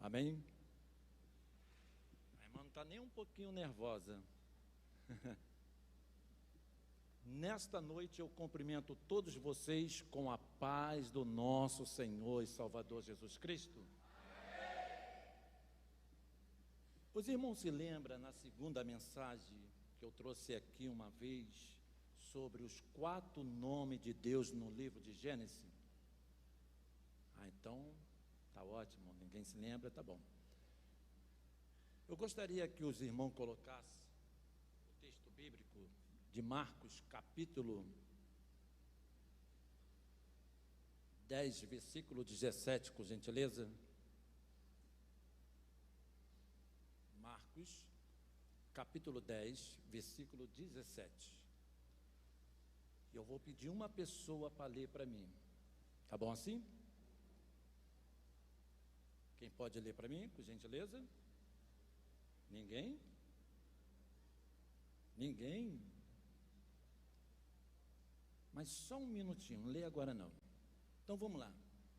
Amém? A irmã não está nem um pouquinho nervosa. Nesta noite eu cumprimento todos vocês com a paz do nosso Senhor e Salvador Jesus Cristo. Os irmãos se lembram na segunda mensagem que eu trouxe aqui uma vez sobre os 4 nomes de Deus no livro de Gênesis? Então, tá ótimo, ninguém se lembra, tá bom. Eu gostaria que os irmãos colocassem o texto bíblico de Marcos, capítulo 10, versículo 17, por gentileza. Marcos, capítulo 10, versículo 17. E eu vou pedir uma pessoa para ler para mim. Tá bom assim? Quem pode ler para mim, por gentileza? Ninguém? Ninguém? Mas só um minutinho, não lê agora não. Então vamos lá.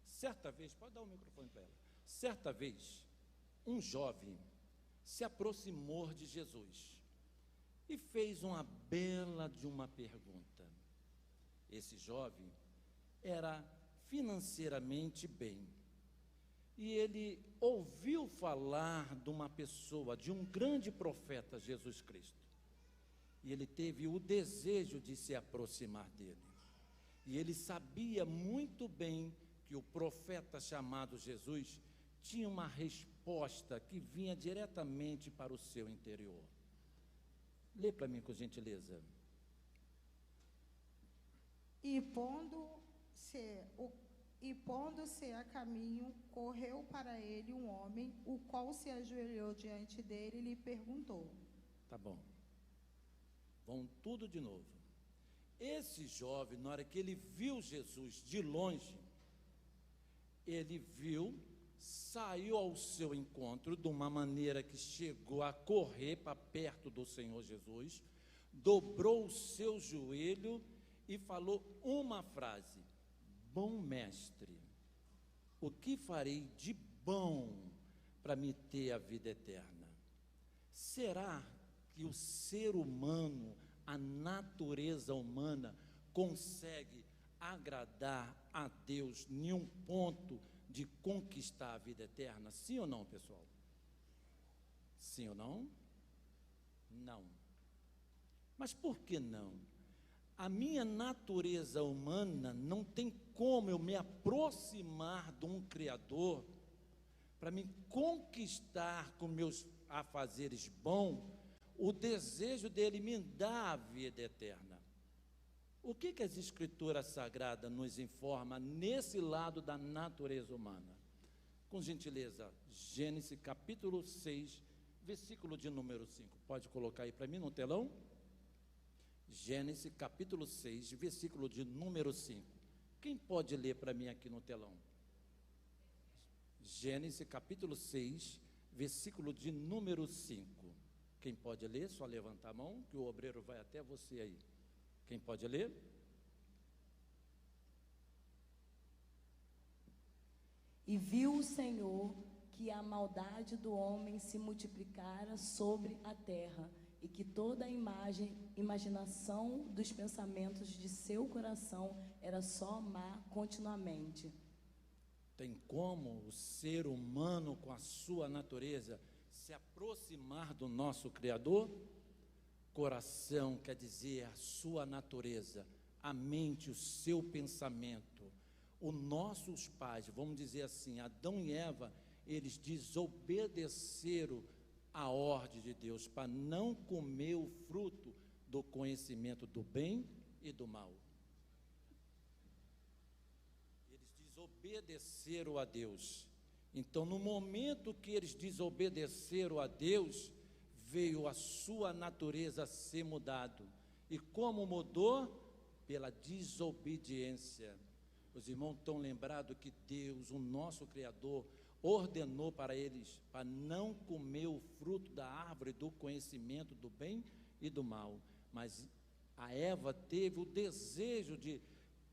Certa vez, pode dar o microfone para ela. Certa vez, um jovem se aproximou de Jesus e fez uma bela de uma pergunta. Esse jovem era financeiramente bem. E ele ouviu falar de uma pessoa, de um grande profeta, Jesus Cristo. E ele teve o desejo de se aproximar dele. E ele sabia muito bem que o profeta chamado Jesus tinha uma resposta que vinha diretamente para o seu interior. Lê para mim, com gentileza. E pondo-se a caminho, correu para ele um homem, o qual se ajoelhou diante dele e lhe perguntou. Tá bom. Vamos tudo de novo. Esse jovem, na hora que ele viu Jesus de longe, ele viu, saiu ao seu encontro de uma maneira que chegou a correr para perto do Senhor Jesus, dobrou o seu joelho e falou uma frase: bom mestre, o que farei de bom para me ter a vida eterna? Será que o ser humano, a natureza humana, consegue agradar a Deus em um ponto de conquistar a vida eterna? Sim ou não, pessoal? Sim ou não? Não. Mas por que não? A minha natureza humana não tem como eu me aproximar de um Criador para me conquistar com meus afazeres bons, o desejo dele me dá a vida eterna. O que as Escrituras Sagradas nos informa nesse lado da natureza humana? Com gentileza, Gênesis capítulo 6, versículo de número 5. Pode colocar aí para mim no telão? Gênesis capítulo 6, versículo de número 5. Quem pode ler para mim aqui no telão? Gênesis capítulo 6, versículo de número 5. Quem pode ler? Só levantar a mão, que o obreiro vai até você aí. Quem pode ler? E viu o Senhor que a maldade do homem se multiplicara sobre a terra, e que toda a imaginação dos pensamentos de seu coração era só má continuamente. Tem como o ser humano, com a sua natureza, se aproximar do nosso Criador? Coração quer dizer a sua natureza, a mente, o seu pensamento. Os nossos pais, vamos dizer assim, Adão e Eva, eles desobedeceram a ordem de Deus para não comer o fruto do conhecimento do bem e do mal. Eles desobedeceram a Deus. Então, no momento que eles desobedeceram a Deus, veio a sua natureza a ser mudado. E como mudou? Pela desobediência. Os irmãos estão lembrados que Deus, o nosso Criador, ordenou para eles para não comer o fruto da árvore do conhecimento do bem e do mal. Mas a Eva teve o desejo de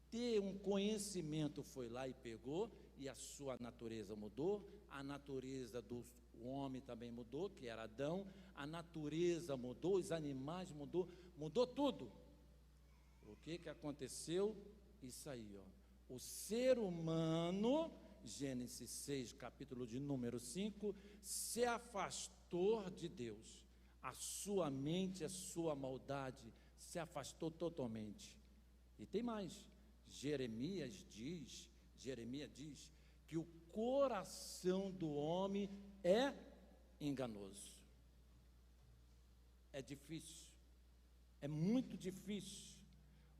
ter um conhecimento, foi lá e pegou e a sua natureza mudou, a natureza do homem também mudou, que era Adão, a natureza mudou, os animais mudou tudo. O que aconteceu? Isso aí, ó. O ser humano, Gênesis 6, capítulo de número 5, se afastou de Deus. A sua mente, a sua maldade se afastou totalmente. E tem mais, Jeremias diz que o coração do homem é enganoso. É difícil, é muito difícil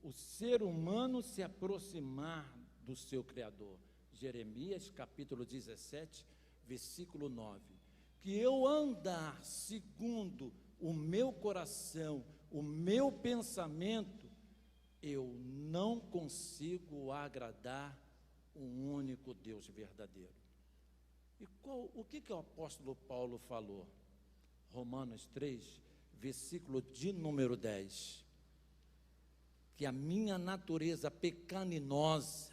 o ser humano se aproximar do seu Criador. Jeremias capítulo 17, versículo 9. Que eu andar segundo o meu coração, o meu pensamento, eu não consigo agradar um único Deus verdadeiro. E o que o apóstolo Paulo falou? Romanos 3, versículo de número 10. Que a minha natureza pecaminosa,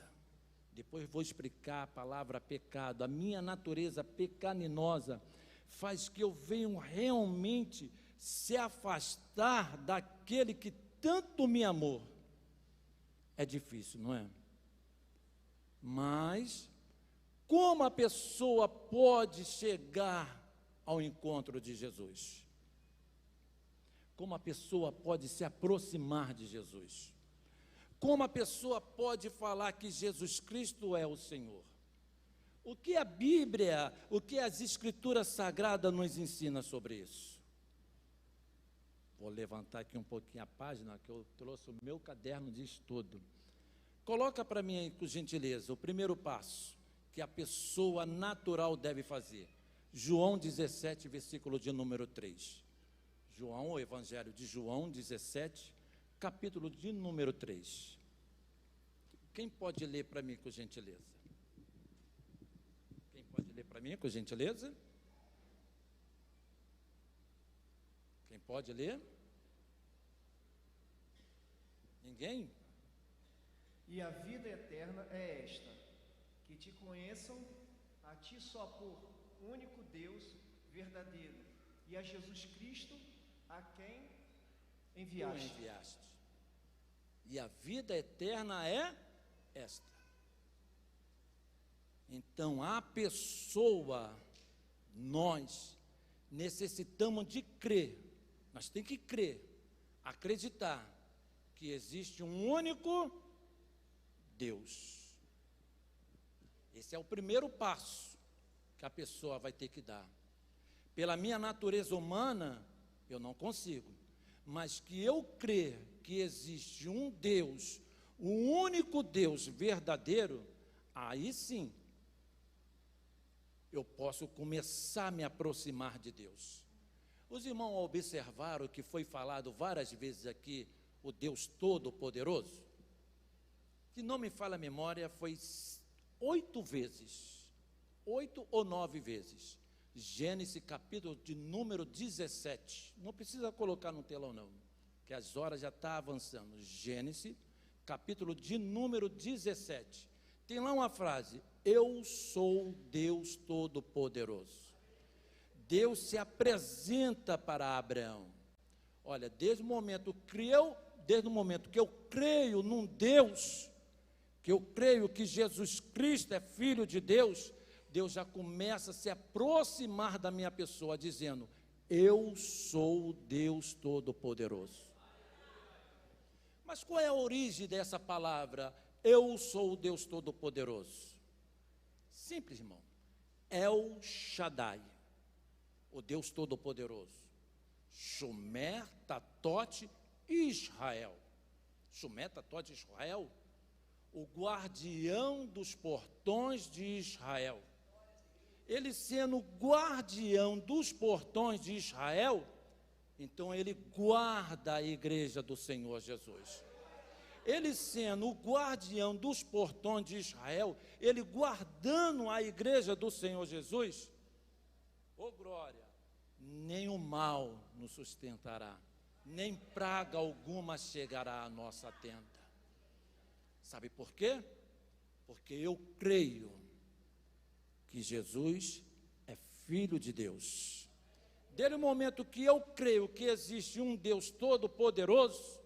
depois vou explicar a palavra pecado, a minha natureza pecaminosa faz que eu venha realmente se afastar daquele que tanto me amou. É difícil, não é? Mas, como a pessoa pode chegar ao encontro de Jesus? Como a pessoa pode se aproximar de Jesus? Como a pessoa pode falar que Jesus Cristo é o Senhor? O que a Bíblia, o que as Escrituras Sagradas nos ensina sobre isso? Vou levantar aqui um pouquinho a página, que eu trouxe o meu caderno de estudo. Coloca para mim aí, por gentileza, o primeiro passo que a pessoa natural deve fazer. João 17, versículo de número 3. João, o Evangelho de João 17, capítulo de número 3. Quem pode ler para mim, por gentileza? Quem pode ler para mim, por gentileza? Quem pode ler? Ninguém? E a vida eterna é esta, que te conheçam, a ti só por único Deus verdadeiro, e a Jesus Cristo, a quem enviaste. E a vida eterna é esta. Então, a pessoa, nós necessitamos de crer, nós temos que crer, acreditar que existe um único Deus. Esse é o primeiro passo que a pessoa vai ter que dar. Pela minha natureza humana, eu não consigo, mas que eu crer que existe um Deus, o único Deus verdadeiro, aí sim, eu posso começar a me aproximar de Deus. Os irmãos observaram que foi falado várias vezes aqui, o Deus Todo-Poderoso? Se não me falha a memória, foi 8 vezes, 8 ou 9 vezes. Gênesis capítulo de número 17, não precisa colocar no telão não, que as horas já estão avançando. Gênesis capítulo de número 17, tem lá uma frase: eu sou Deus Todo-Poderoso. Deus se apresenta para Abraão. Olha, desde o momento que eu creio num Deus, que eu creio que Jesus Cristo é Filho de Deus, Deus já começa a se aproximar da minha pessoa, dizendo: eu sou Deus Todo-Poderoso. Mas qual é a origem dessa palavra, eu sou o Deus Todo-Poderoso? Simples, irmão. El Shaddai, o Deus Todo-Poderoso. Shomer Tatot Israel. Shomer Tatot Israel, o guardião dos portões de Israel. Ele sendo guardião dos portões de Israel, então ele guarda a igreja do Senhor Jesus. Ele sendo o guardião dos portões de Israel, ele guardando a igreja do Senhor Jesus, ô glória, nem o mal nos sustentará, nem praga alguma chegará à nossa tenda. Sabe por quê? Porque eu creio que Jesus é Filho de Deus. Desde o momento que eu creio que existe um Deus todo-poderoso,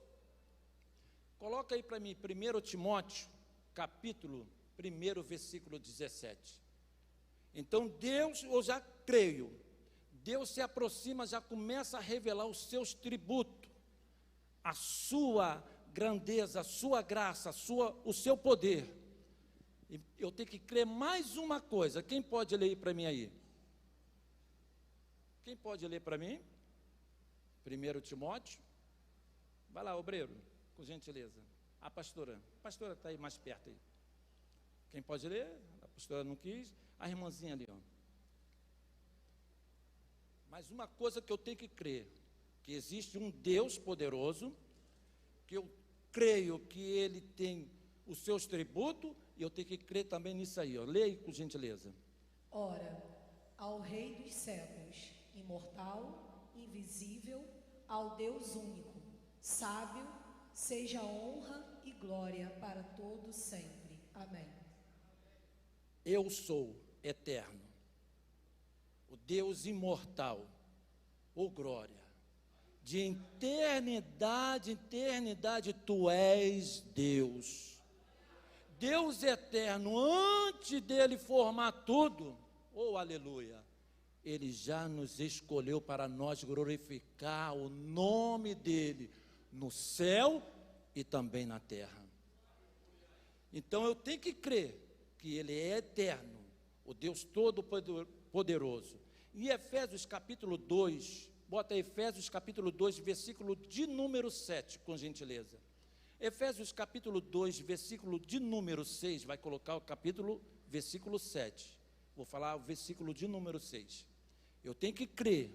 coloca aí para mim, 1 Timóteo, capítulo 1, versículo 17. Então Deus, eu já creio, Deus se aproxima, já começa a revelar os seus tributos, a sua grandeza, a sua graça, o seu poder. E eu tenho que crer mais uma coisa. Quem pode ler para mim aí? Quem pode ler para mim? 1 Timóteo. Vai lá, obreiro, com gentileza. A pastora está aí mais perto aí. Quem pode ler? A pastora não quis. A irmãzinha ali, ó. Mas uma coisa que eu tenho que crer, que existe um Deus poderoso, que eu creio que Ele tem os seus tributos, e eu tenho que crer também nisso aí, ó. Leia aí, com gentileza. Ora, ao Rei dos séculos, imortal, invisível, ao Deus único, sábio, seja honra e glória para todos sempre. Amém. Eu sou eterno, o Deus imortal, ô glória, de eternidade, eternidade, tu és Deus. Deus eterno, antes dele formar tudo, oh aleluia, ele já nos escolheu para nós glorificar o nome dele no céu e também na terra. Então eu tenho que crer que ele é eterno, o Deus todo-poderoso. Em Efésios capítulo 2, bota Efésios capítulo 2, versículo de número 7, com gentileza. Efésios capítulo 2, versículo de número 6, vai colocar o capítulo, versículo 7. Vou falar o versículo de número 6. Eu tenho que crer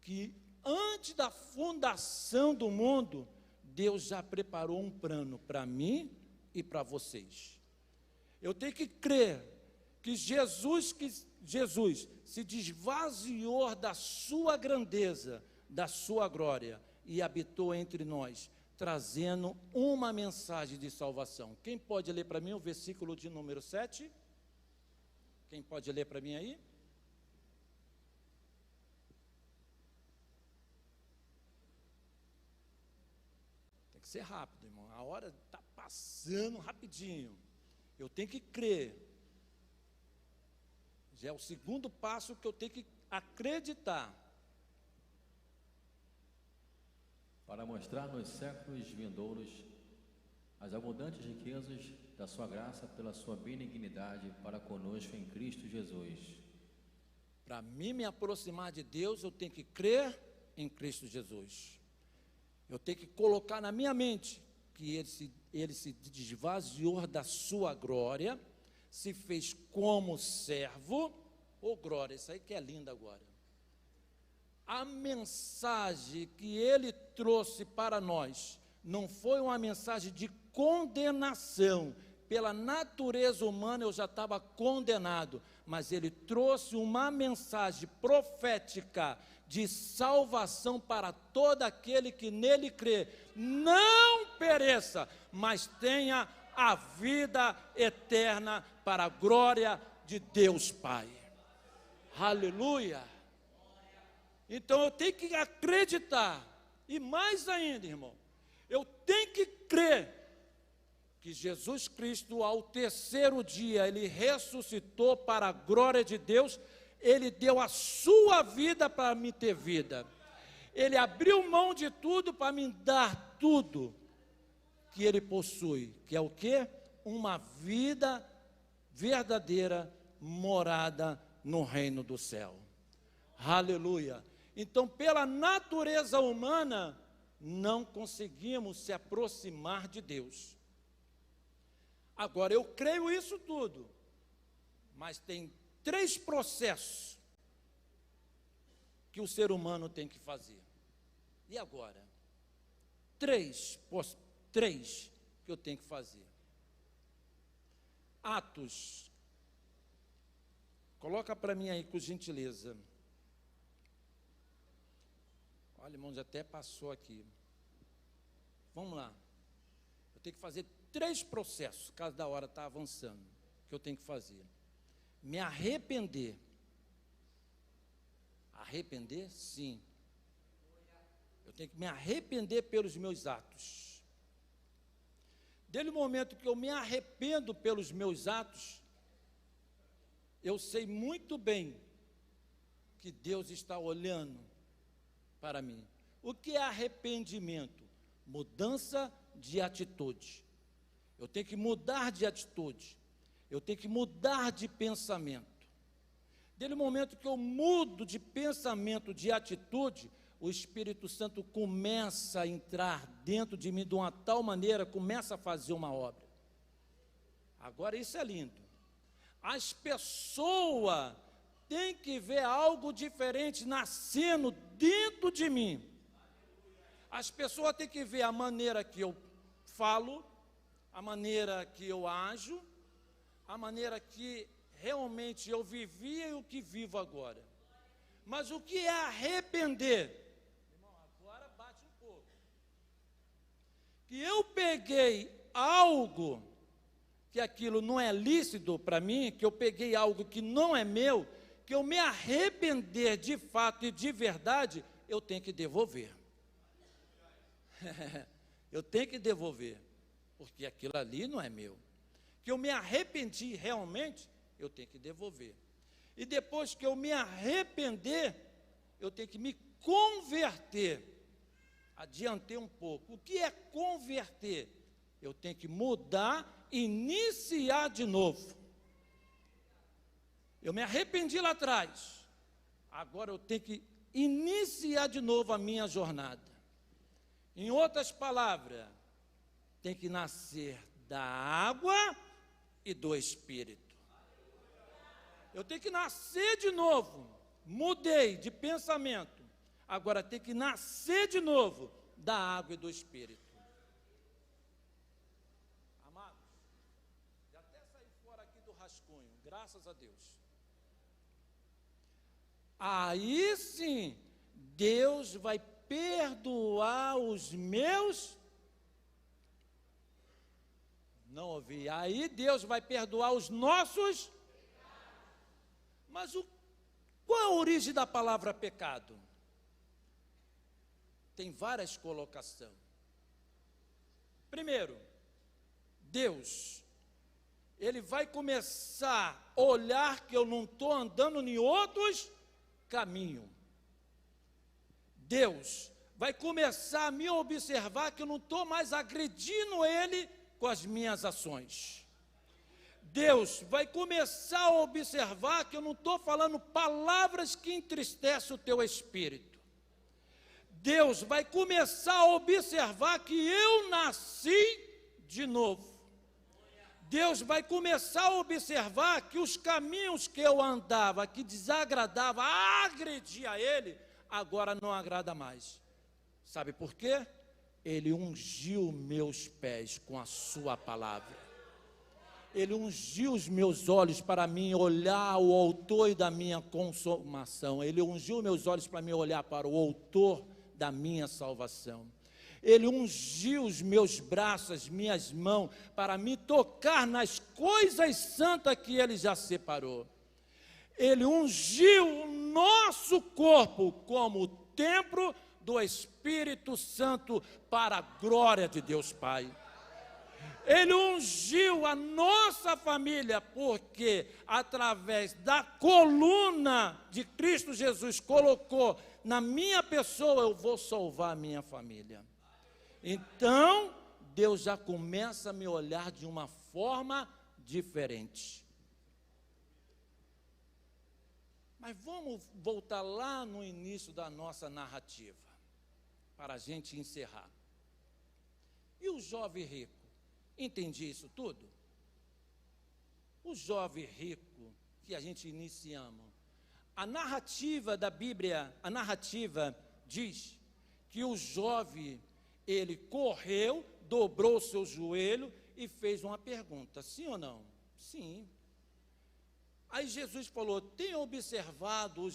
que antes da fundação do mundo, Deus já preparou um plano para mim e para vocês. Eu tenho que crer que Jesus se desvaziou da sua grandeza, da sua glória, e habitou entre nós, trazendo uma mensagem de salvação. Quem pode ler para mim o versículo de número 7? Quem pode ler para mim aí? Tem que ser rápido, irmão. A hora está passando rapidinho. Eu tenho que crer. Já é o segundo passo que eu tenho que acreditar. Para mostrar nos séculos vindouros as abundantes riquezas da sua graça pela sua benignidade para conosco em Cristo Jesus. Para mim me aproximar de Deus, eu tenho que crer em Cristo Jesus. Eu tenho que colocar na minha mente que ele se desvaziou da sua glória, se fez como servo. Oh glória, isso aí que é lindo agora. A mensagem que ele trouxe para nós não foi uma mensagem de condenação. Pela natureza humana eu já estava condenado, mas ele trouxe uma mensagem profética de salvação para todo aquele que nele crê. Não pereça, mas tenha a vida eterna para a glória de Deus Pai. Aleluia! Então eu tenho que acreditar, e mais ainda, irmão, eu tenho que crer que Jesus Cristo, ao terceiro dia, ele ressuscitou para a glória de Deus, ele deu a sua vida para me ter vida, ele abriu mão de tudo para me dar tudo que ele possui, que é o quê? Uma vida verdadeira, morada no reino do céu. Aleluia! Então, pela natureza humana, não conseguimos se aproximar de Deus. Agora, eu creio isso tudo, mas tem 3 processos que o ser humano tem que fazer. E agora? 3 que eu tenho que fazer. Atos. Coloca para mim aí, com gentileza. Olha, irmãos, até passou aqui. Vamos lá. Eu tenho que fazer 3 processos, cada hora está avançando, que eu tenho que fazer? Me arrepender. Arrepender, sim. Eu tenho que me arrepender pelos meus atos. Desde o momento que eu me arrependo pelos meus atos, eu sei muito bem que Deus está olhando para mim. O que é arrependimento? Mudança de atitude. Eu tenho que mudar de atitude. Eu tenho que mudar de pensamento. Desde o momento que eu mudo de pensamento, de atitude, o Espírito Santo começa a entrar dentro de mim de uma tal maneira, começa a fazer uma obra. Agora, isso é lindo. As pessoas têm que ver algo diferente nascendo dentro de mim. As pessoas têm que ver a maneira que eu falo, a maneira que eu ajo, a maneira que realmente eu vivia e o que vivo agora. Mas o que é arrepender? Irmão, agora bate um pouco. Que eu peguei algo, que aquilo não é lícito para mim, que eu peguei algo que não é meu, que eu me arrepender de fato e de verdade, eu tenho que devolver. Eu tenho que devolver, porque aquilo ali não é meu. Que eu me arrependi realmente, eu tenho que devolver. E depois que eu me arrepender, eu tenho que me converter. Adiantei um pouco. O que é converter? Eu tenho que mudar, iniciar de novo. Eu me arrependi lá atrás. Agora eu tenho que iniciar de novo a minha jornada. Em outras palavras, tem que nascer da água e do Espírito. Eu tenho que nascer de novo. Mudei de pensamento. Agora tem que nascer de novo da água e do Espírito. Amados, já até saí fora aqui do rascunho, graças a Deus. Aí sim, Deus vai perdoar os meus. Não ouvi. Aí Deus vai perdoar os nossos. Mas qual é a origem da palavra pecado? Tem várias colocações. Primeiro, Deus, Ele vai começar a olhar que eu não estou andando em outros caminhos. Deus vai começar a me observar que eu não estou mais agredindo Ele com as minhas ações. Deus vai começar a observar que eu não estou falando palavras que entristecem o teu espírito. Deus vai começar a observar que eu nasci de novo. Deus vai começar a observar que os caminhos que eu andava, que desagradava, agredia Ele, agora não agrada mais. Sabe por quê? Ele ungiu meus pés com a sua palavra. Ele ungiu os meus olhos para mim olhar o autor da minha consumação. Ele ungiu meus olhos para mim olhar para o autor da minha salvação. Ele ungiu os meus braços, as minhas mãos, para me tocar nas coisas santas que Ele já separou. Ele ungiu o nosso corpo como templo do Espírito Santo para a glória de Deus Pai. Ele ungiu a nossa família, porque através da coluna de Cristo Jesus colocou na minha pessoa, eu vou salvar a minha família. Então, Deus já começa a me olhar de uma forma diferente. Mas vamos voltar lá no início da nossa narrativa, para a gente encerrar. E o jovem rico? Entendi isso tudo? O jovem rico que a gente iniciamos, a narrativa da Bíblia, a narrativa diz que o jovem, ele correu, dobrou o seu joelho e fez uma pergunta, sim ou não? Sim. Aí Jesus falou, tem observado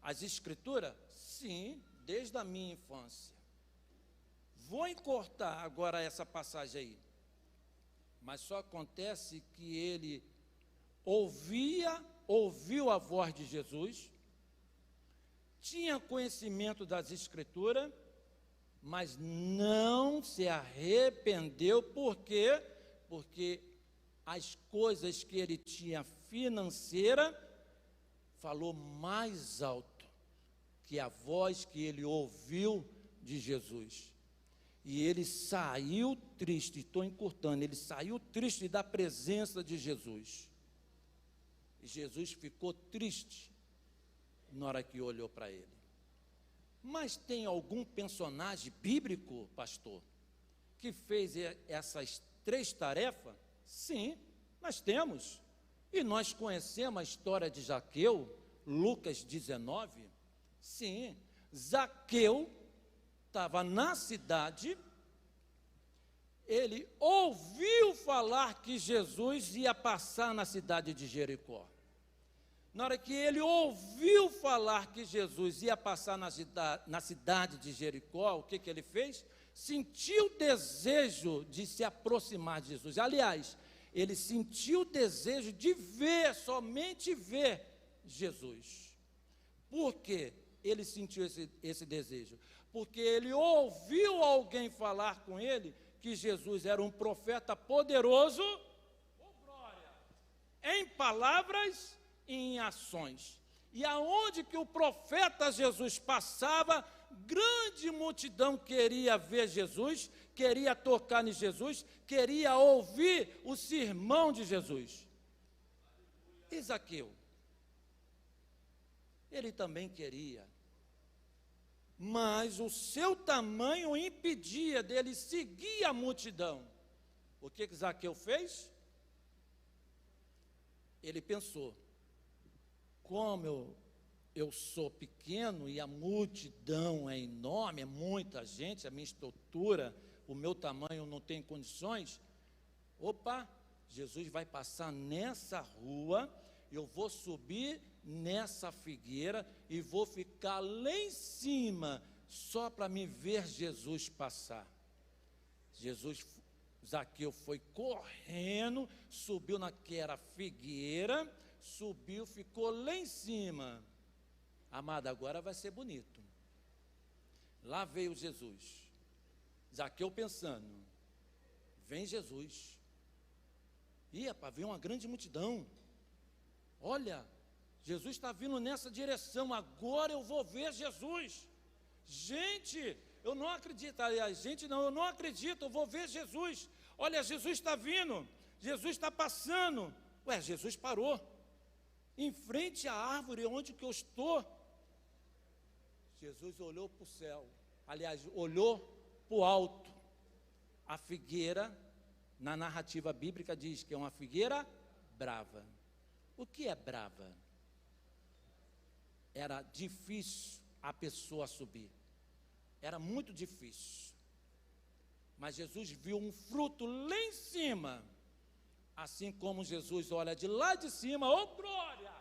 as escrituras? Sim, desde a minha infância. Vou encurtar agora essa passagem aí. Mas só acontece que ele ouviu a voz de Jesus, tinha conhecimento das Escrituras, mas não se arrependeu. Por quê? Porque as coisas que ele tinha financeira falou mais alto que a voz que ele ouviu de Jesus. E ele saiu triste, estou encurtando, ele saiu triste da presença de Jesus. E Jesus ficou triste na hora que olhou para ele. Mas tem algum personagem bíblico, pastor, que fez essas 3 tarefas? Sim, nós temos. E nós conhecemos a história de Zaqueu, Lucas 19. Sim, Zaqueu estava na cidade, ele ouviu falar que Jesus ia passar na cidade de Jericó. Na hora que ele ouviu falar que Jesus ia passar na cidade de Jericó, o que ele fez? Sentiu o desejo de se aproximar de Jesus. Aliás, ele sentiu o desejo de ver, somente ver Jesus. Por quê? Ele sentiu esse desejo? Porque ele ouviu alguém falar com ele que Jesus era um profeta poderoso, em palavras e em ações. E aonde que o profeta Jesus passava, grande multidão queria ver Jesus, queria tocar em Jesus, queria ouvir o sermão de Jesus. E Zaqueu? Ele também queria, mas o seu tamanho impedia dele seguir a multidão. O que Zaqueu fez? Ele pensou, como eu sou pequeno e a multidão é enorme, é muita gente, a minha estrutura, o meu tamanho não tem condições. Opa, Jesus vai passar nessa rua, eu vou subir nessa figueira e vou ficar lá em cima, só para me ver Jesus passar. Zaqueu foi correndo, subiu naquela figueira, subiu, ficou lá em cima. Amado, agora vai ser bonito. Lá veio Jesus. Zaqueu pensando, vem Jesus. Ia para ver uma grande multidão. Olha, Jesus está vindo nessa direção, agora eu vou ver Jesus. Gente, eu não acredito, aliás, eu não acredito, eu vou ver Jesus. Olha, Jesus está vindo, Jesus está passando. Ué, Jesus parou, em frente à árvore onde que eu estou. Jesus olhou para o céu, aliás, olhou para o alto. A figueira, na narrativa bíblica, diz que é uma figueira brava. O que é brava? Era difícil a pessoa subir, era muito difícil, mas Jesus viu um fruto lá em cima, assim como Jesus olha de lá de cima, oh glória,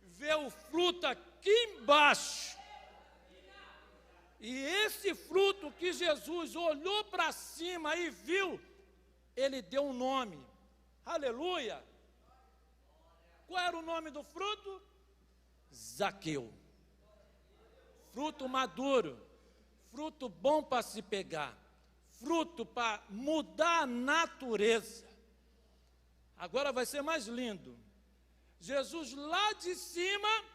vê o fruto aqui embaixo, e esse fruto que Jesus olhou para cima e viu, ele deu um nome, aleluia. Qual era o nome do fruto? Zaqueu. Fruto maduro, fruto bom para se pegar, fruto para mudar a natureza. Agora vai ser mais lindo. Jesus lá de cima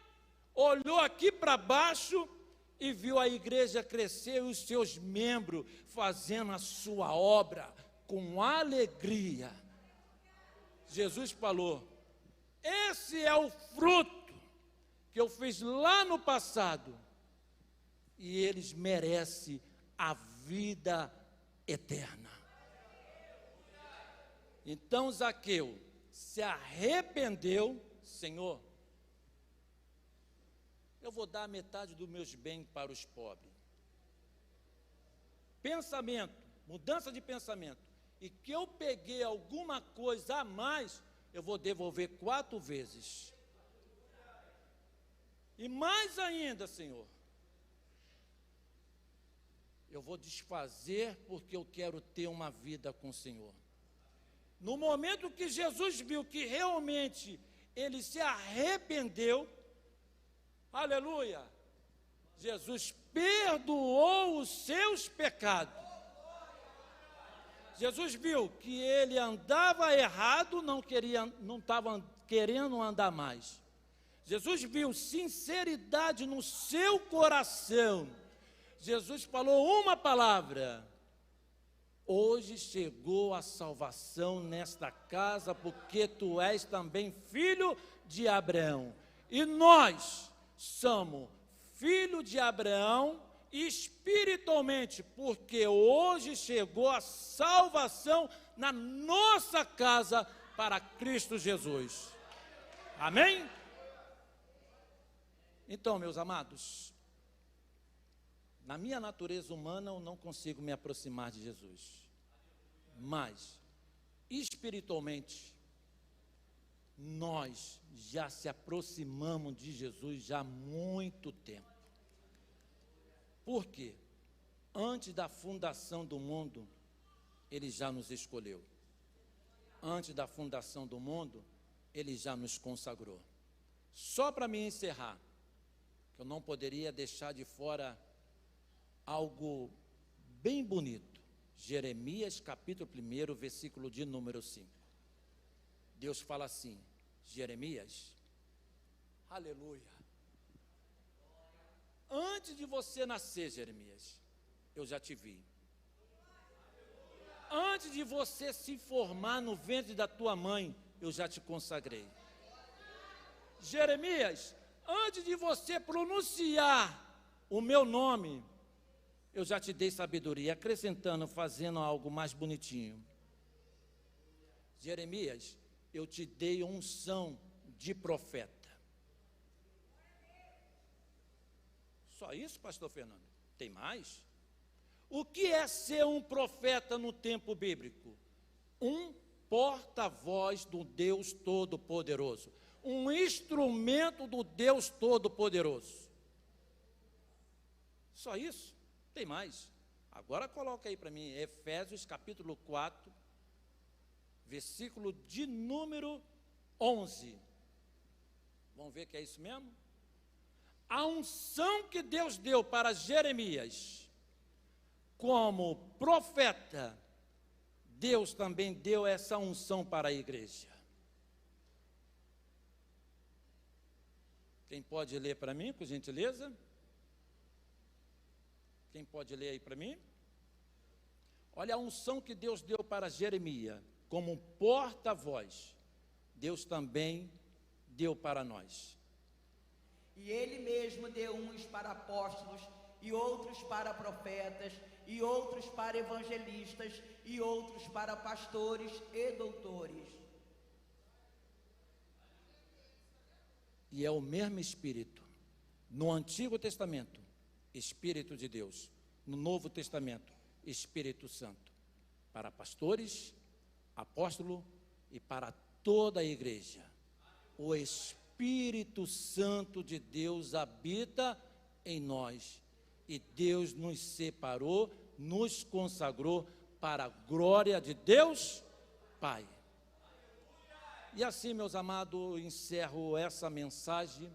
olhou aqui para baixo e viu a igreja crescer e os seus membros fazendo a sua obra com alegria. Jesus falou, esse é o fruto que eu fiz lá no passado, e eles merecem a vida eterna. Então Zaqueu se arrependeu, Senhor, eu vou dar metade dos meus bens para os pobres. Pensamento, mudança de pensamento, e que eu peguei alguma coisa a mais, eu vou devolver 4 vezes. E mais ainda, Senhor, eu vou desfazer porque eu quero ter uma vida com o Senhor. No momento que Jesus viu que realmente ele se arrependeu, aleluia, Jesus perdoou os seus pecados. Jesus viu que ele andava errado, não estava querendo andar mais. Jesus viu sinceridade no seu coração. Jesus falou uma palavra: hoje chegou a salvação nesta casa, porque tu és também filho de Abraão. E nós somos filho de Abraão espiritualmente, porque hoje chegou a salvação na nossa casa para Cristo Jesus. Amém? Então, meus amados, na minha natureza humana eu não consigo me aproximar de Jesus, mas espiritualmente nós já se aproximamos de Jesus já há muito tempo. Por quê? Antes da fundação do mundo, Ele já nos escolheu. Antes da fundação do mundo, Ele já nos consagrou. Só para me encerrar, que eu não poderia deixar de fora algo bem bonito. Jeremias capítulo 1, versículo de número 5. Deus fala assim: Jeremias, aleluia, antes de você nascer, Jeremias, eu já te vi. Antes de você se formar no ventre da tua mãe, eu já te consagrei. Jeremias, antes de você pronunciar o meu nome, eu já te dei sabedoria, acrescentando, fazendo algo mais bonitinho. Jeremias, eu te dei unção de profeta. Só isso, pastor Fernando? Tem mais? O que é ser um profeta no tempo bíblico? Um porta-voz do Deus Todo-Poderoso. Um instrumento do Deus Todo-Poderoso. Só isso? Tem mais. Agora coloca aí para mim, Efésios capítulo 4, versículo de número 11. Vamos ver que é isso mesmo? A unção que Deus deu para Jeremias como profeta, Deus também deu essa unção para a igreja. Quem pode ler para mim, por gentileza? Quem pode ler aí para mim? Olha a unção que Deus deu para Jeremias como porta-voz. Deus também deu para nós. E ele mesmo deu uns para apóstolos, e outros para profetas, e outros para evangelistas, e outros para pastores e doutores. E é o mesmo Espírito. No Antigo Testamento, Espírito de Deus. No Novo Testamento, Espírito Santo. Para pastores, apóstolos e para toda a igreja. O Espírito Santo de Deus habita em nós. E Deus nos separou, nos consagrou para a glória de Deus Pai. E assim, meus amados, encerro essa mensagem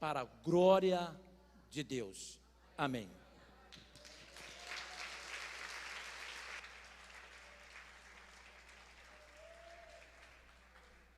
para a glória de Deus. Amém.